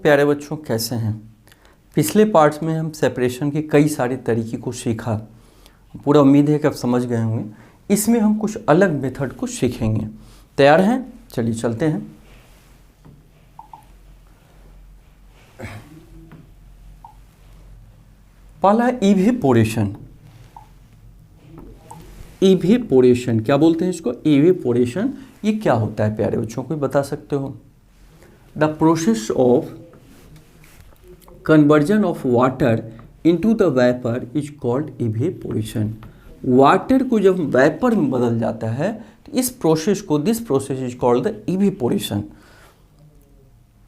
प्यारे बच्चों कैसे हैं। पिछले पार्ट्स में हम सेपरेशन के कई सारे तरीके को सीखा। पूरा उम्मीद है कि आप समझ गए होंगे। इसमें हम कुछ अलग मेथड को सीखेंगे। तैयार हैं? चलिए चलते हैं। पहला इवेपोरेशन। इवेपोरेशन क्या बोलते हैं इसको? इवेपोरेशन। ये क्या होता है प्यारे बच्चों, कोई बता सकते हो? The process of conversion of water into the vapour is called evaporation. Water को जब वेपर में बदल जाता है तो इस प्रोसेस को, this process is called the evaporation.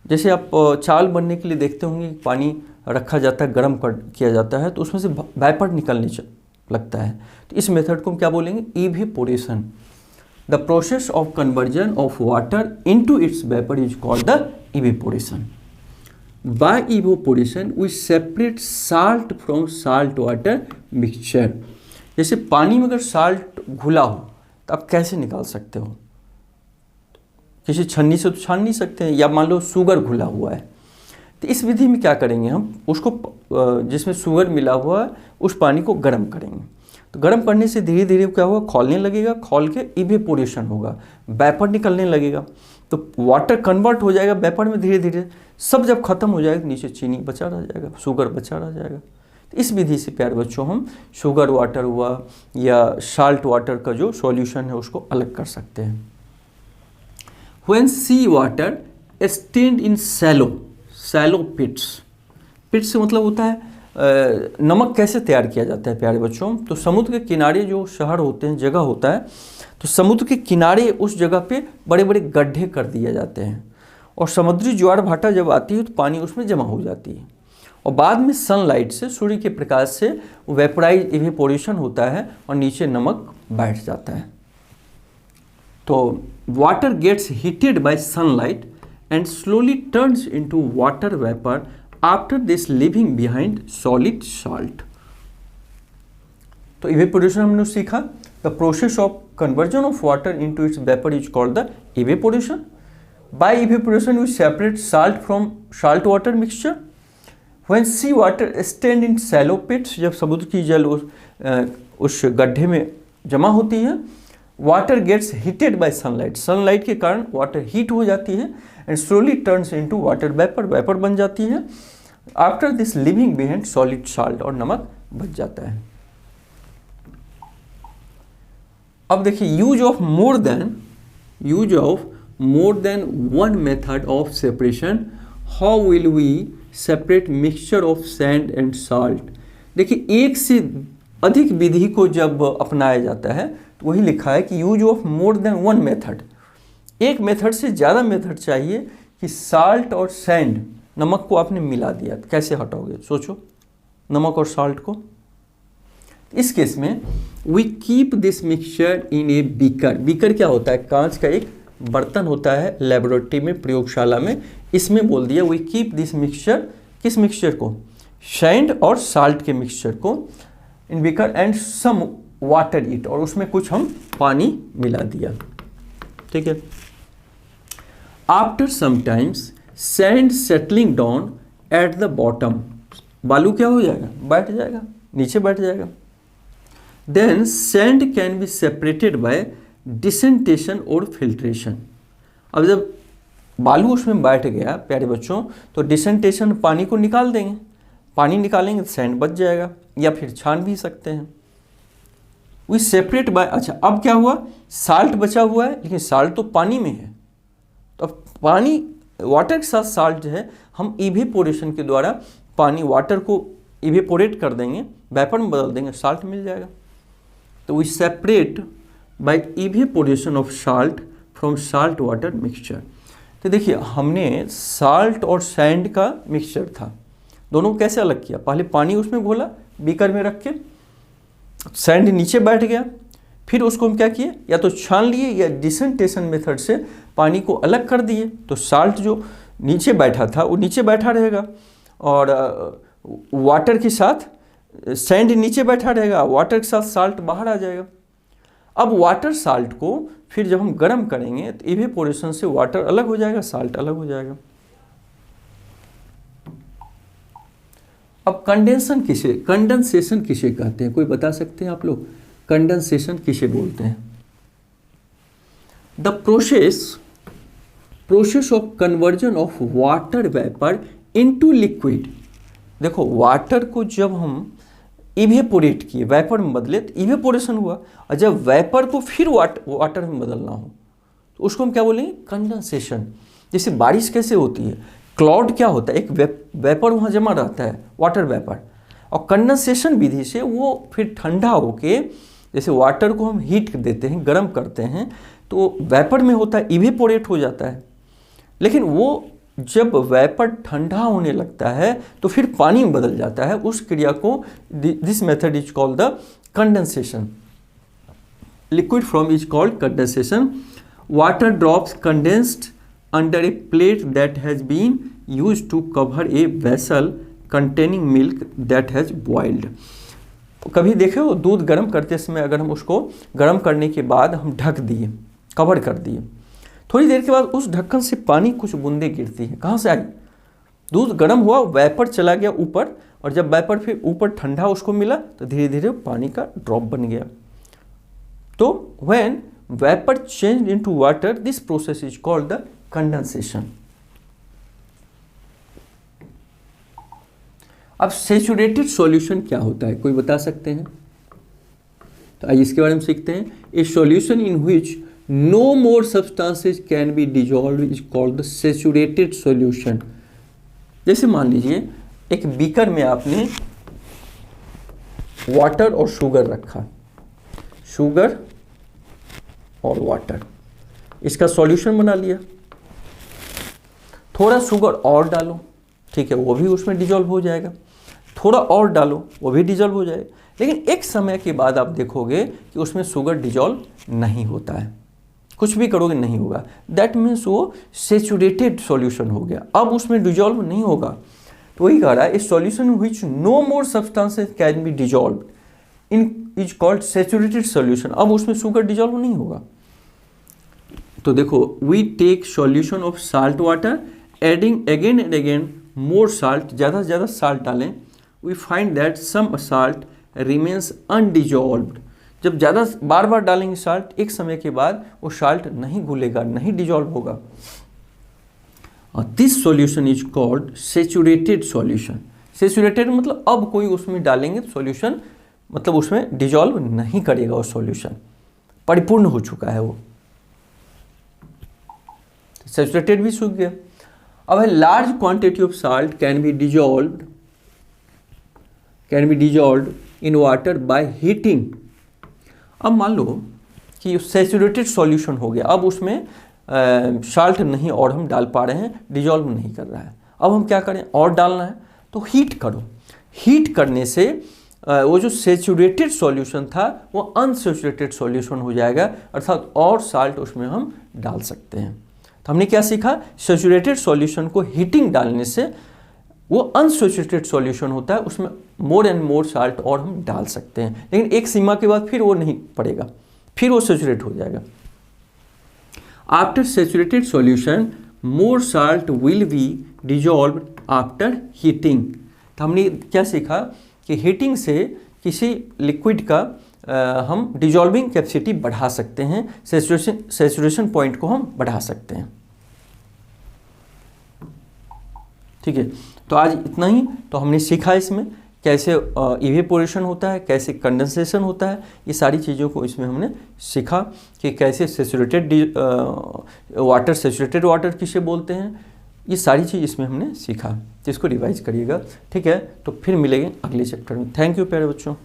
जैसे आप चावल बनने के लिए देखते होंगे, पानी रखा जाता है, गर्म किया जाता है तो उसमें से वेपर निकलने लगता है, तो इस मेथड को हम क्या बोलेंगे? Evaporation. The process of conversion of water into its vapour is called the evaporation. By evaporation we separate salt from salt water mixture. जैसे पानी में अगर साल्ट घुला हो तो आप कैसे निकाल सकते हो? किसी छन्नी से तो छान नहीं सकते हैं, या मान लो शुगर घुला हुआ है तो इस विधि में क्या करेंगे हम, उसको जिसमें शुगर मिला हुआ है उस पानी को गर्म करेंगे। तो गर्म करने से धीरे धीरे क्या होगा, खौलने लगेगा, खौल के इवेपोरेशन होगा, वेपर निकलने लगेगा, तो वाटर कन्वर्ट हो जाएगा वेपर में धीरे धीरे। सब जब खत्म हो जाएगा नीचे चीनी बचा रह जाएगा, शुगर बचा रह जाएगा। तो इस विधि से प्यारे बच्चों हम शुगर वाटर हुआ या साल्ट वाटर का जो सॉल्यूशन है उसको अलग कर सकते हैं। When sea water stand in shallow pits. Pits से मतलब होता है नमक कैसे तैयार किया जाता है प्यारे बच्चों। तो समुद्र के किनारे जो शहर होते हैं, जगह होता है, तो समुद्र के किनारे उस जगह पे बड़े बड़े गड्ढे कर दिए जाते हैं और समुद्री ज्वार भाटा जब आती है तो पानी उसमें जमा हो जाती है और बाद में सनलाइट से, सूर्य के प्रकाश से वेपोराइज इवेपोरेशन होता है और नीचे नमक बैठ जाता है। तो water gets heated by sunlight and slowly turns into water vapor after this leaving behind solid salt. तो evaporation हमने सीखा। The process of conversion of water into its vapor is called the evaporation. By evaporation we separate salt from salt water mixture. When sea water stand in shallow pits, जब समुद्र की जल उस गड्ढे में जमा होती है, water gets heated by sunlight. Sunlight के कारण वाटर हीट हो जाती है and slowly turns into water vapour, vapour बन जाती है। After this living behind solid salt, और नमक बच जाता है। अब देखिए use of more than one method of separation. How will we separate mixture of sand and salt. देखिए एक से अधिक विधि को जब अपनाया जाता है तो वही लिखा है कि use of more than one method. एक मेथड से ज़्यादा मेथड चाहिए कि साल्ट और सैंड, नमक को आपने मिला दिया, कैसे हटाओगे? सोचो, नमक और साल्ट को। इस केस में we keep this mixture in a beaker. Beaker क्या होता है? कांच का एक बर्तन होता है लेबोरेटरी में, प्रयोगशाला में। इसमें बोल दिया वी कीप दिस मिक्सचर, किस मिक्सचर को? सैंड और साल्ट के मिक्सचर को in beaker and some water it, और उसमें कुछ हम पानी मिला दिया। ठीक है। After sometimes sand settling down at the bottom, बालू क्या हो जाएगा? बैठ जाएगा, नीचे बैठ जाएगा। Then sand can be separated by decantation और फिल्ट्रेशन। अब जब बालू उसमें बैठ गया प्यारे बच्चों, तो डिसेंटेशन, पानी को निकाल देंगे, पानी निकालेंगे तो सैंड बच जाएगा, या फिर छान भी सकते हैं। वी सेपरेट बाय, अच्छा अब क्या हुआ, साल्ट बचा हुआ है, लेकिन साल्ट तो पानी में है, तो अब पानी, वाटर के साथ साल्ट जो है, हम इवेपोरेशन के द्वारा पानी, वाटर को इवेपोरेट कर देंगे, वेपर में बदल देंगे, साल्ट मिल जाएगा। तो we separate by evaporation of salt from salt water mixture. तो देखिए हमने साल्ट और सैंड का मिक्सचर था, दोनों को कैसे अलग किया? पहले पानी उसमें घोला बीकर में रख के, सैंड नीचे बैठ गया, फिर उसको हम क्या किए, या तो छान लिए या डिसेंटेशन मेथड से पानी को अलग कर दिए। तो साल्ट जो नीचे बैठा था वो नीचे बैठा रहेगा और वाटर के साथ सैंड नीचे बैठा रहेगा, वाटर के साथ साल्ट बाहर आ जाएगा। अब वाटर साल्ट को फिर जब हम गर्म करेंगे तो इवेपोरेशन से वाटर अलग हो जाएगा, साल्ट अलग हो जाएगा। अब कंडेंसेशन किसे कहते हैं, कोई बता सकते हैं आप लोग? कंडेंसेशन किसे बोलते हैं? The process of conversion of water vapour into liquid. देखो वाटर को जब हम इवेपोरेट किए, वेपर में बदले तो इवेपोरेशन हुआ, और जब वेपर को फिर वाटर में बदलना हो तो उसको हम क्या बोलेंगे? कंडेंसेशन। जैसे बारिश कैसे होती है, क्लाउड क्या होता है, एक वेपर वहाँ जमा रहता है, वाटर वेपर, और कंडेंसेशन विधि से वो फिर ठंडा होके, जैसे वाटर को हम हीट देते हैं, गर्म करते हैं, तो वेपर में होता है इवेपोरेट हो जाता है, लेकिन वो जब वेपर ठंडा होने लगता है तो फिर पानी में बदल जाता है। उस क्रिया को this method is called the condensation. Liquid form is called condensation. Water drops condensed under a plate that has been used to cover a vessel containing milk that has boiled. कभी देखे हो दूध गर्म करते समय अगर हम उसको गर्म करने के बाद हम ढक दिए, कवर कर दिए, थोड़ी देर के बाद उस ढक्कन से पानी कुछ बूंदे गिरती है, कहाँ से आई? दूध गर्म हुआ, वेपर चला गया ऊपर, और जब वेपर फिर ऊपर ठंडा उसको मिला तो धीरे धीरे पानी का ड्रॉप बन गया। तो when vapour change into water, this process is called the condensation. अब सैचुरेटेड सॉल्यूशन क्या होता है, कोई बता सकते हैं? तो आइए इसके बारे में सीखते हैं। ए solution in which no more substances can be dissolved is called the saturated solution। जैसे मान लीजिए एक बीकर में आपने वाटर और शुगर रखा, शुगर और वाटर, इसका सॉल्यूशन बना लिया। थोड़ा शुगर और डालो, ठीक है, वो भी उसमें डिजॉल्व हो जाएगा। थोड़ा और डालो, वो भी डिजॉल्व हो जाएगा। लेकिन एक समय के बाद आप देखोगे कि उसमें शुगर डिजॉल्व नहीं होता है, कुछ भी करोगे नहीं होगा। दैट मीन्स वो सेचुरेटेड सॉल्यूशन हो गया, अब उसमें डिजॉल्व नहीं होगा। तो वही कह रहा है, इस solution which no more substances can be dissolve in is called saturated solution. अब उसमें शुगर डिजॉल्व नहीं होगा। तो देखो, we take solution of salt water adding again and again more salt, ज़्यादा से ज़्यादा साल्ट डालें। We find that some salt remains undissolved. जब ज़्यादा बार बार डालेंगे साल्ट, एक समय के बाद वो साल्ट नहीं घुलेगा, नहीं डिजॉल्व होगा। This solution is called saturated solution. Saturated मतलब अब कोई उसमें डालेंगे सॉल्यूशन, मतलब उसमें डिजॉल्व नहीं करेगा, वो सॉल्यूशन परिपूर्ण हो चुका है वो। सेचुरेटेड भी सूख गया। अब है large quantity of salt can be dissolved in water by heating. अब मान लो कि सैचुरेटेड सॉल्यूशन हो गया, अब उसमें साल्ट नहीं और हम डाल पा रहे हैं, डिजॉल्व नहीं कर रहा है। अब हम क्या करें, और डालना है तो हीट करो। हीट करने से वो जो सैचुरेटेड सॉल्यूशन था वो अनसैचुरेटेड सॉल्यूशन हो जाएगा, अर्थात और साल्ट उसमें हम डाल सकते हैं। तो हमने क्या सीखा, सैचुरेटेड सॉल्यूशन को हीटिंग डालने से वो अनसैचुरेटेड सॉल्यूशन होता है, उसमें मोर एंड मोर साल्ट और हम डाल सकते हैं, लेकिन एक सीमा के बाद फिर वो नहीं पड़ेगा, फिर वो सैचुरेट हो जाएगा। After saturated solution more salt will be dissolved after heating. तो हमने क्या सीखा कि हीटिंग से किसी लिक्विड का हम डिजॉल्विंग कैपेसिटी बढ़ा सकते हैं, सैचुरेशन पॉइंट को हम बढ़ा सकते हैं। ठीक है, तो आज इतना ही। तो हमने सीखा इसमें कैसे इवेपोरेशन होता है, कैसे कंडेंसेशन होता है, ये सारी चीज़ों को इसमें हमने सीखा कि कैसे सैचुरेटेड वाटर किसे बोलते हैं, ये सारी चीज़ इसमें हमने सीखा। तो इसको रिवाइज करिएगा, ठीक है। तो फिर मिलेंगे अगले चैप्टर में। थैंक यू प्यारे बच्चों।